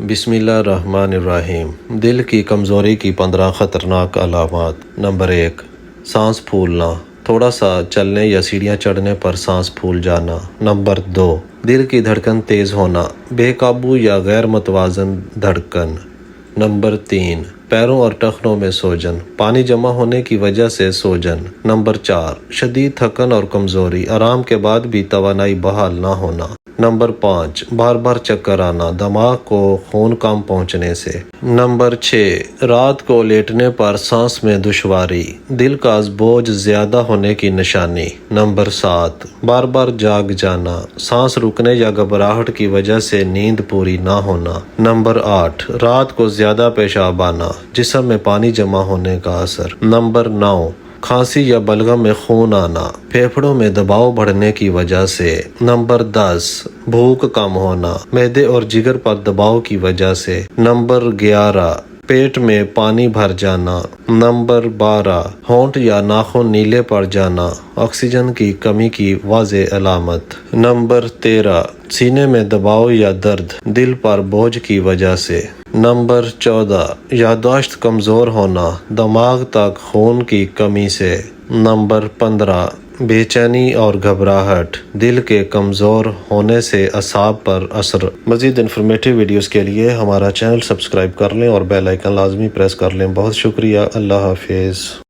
بسم اللہ الرحمن الرحیم۔ دل کی کمزوری کی 15 خطرناک علامات۔ نمبر 1، سانس پھولنا، تھوڑا سا چلنے یا سیڑھیاں چڑھنے پر سانس پھول جانا۔ نمبر 2، دل کی دھڑکن تیز ہونا، بے قابو یا غیر متوازن دھڑکن۔ نمبر 3، پیروں اور ٹخنوں میں سوجن، پانی جمع ہونے کی وجہ سے سوجن۔ نمبر 4، شدید تھکن اور کمزوری، آرام کے بعد بھی توانائی بحال نہ ہونا۔ نمبر 5، بار بار چکر آنا، دماغ کو خون کم پہنچنے سے۔ نمبر 6، رات کو لیٹنے پر سانس میں دشواری، دل کا بوجھ زیادہ ہونے کی نشانی۔ نمبر 7، بار بار جاگ جانا، سانس رکنے یا گھبراہٹ کی وجہ سے نیند پوری نہ ہونا۔ نمبر 8، رات کو زیادہ پیشاب آنا، جسم میں پانی جمع ہونے کا اثر۔ نمبر 9، کھانسی یا بلغم میں خون آنا، پھیپھڑوں میں دباؤ بڑھنے کی وجہ سے۔ نمبر 10، بھوک کم ہونا، معدے اور جگر پر دباؤ کی وجہ سے۔ نمبر 11، پیٹ میں پانی بھر جانا۔ نمبر 12، ہونٹ یا ناخن نیلے پڑ جانا، آکسیجن کی کمی کی واضح علامت۔ نمبر 13، سینے میں دباؤ یا درد، دل پر بوجھ کی وجہ سے۔ نمبر 14، یادداشت کمزور ہونا، دماغ تک خون کی کمی سے۔ نمبر 15، بے چینی اور گھبراہٹ، دل کے کمزور ہونے سے اعصاب پر اثر۔ مزید انفارمیٹیو ویڈیوز کے لیے ہمارا چینل سبسکرائب کر لیں اور بیل آئیکن لازمی پریس کر لیں۔ بہت شکریہ۔ اللہ حافظ۔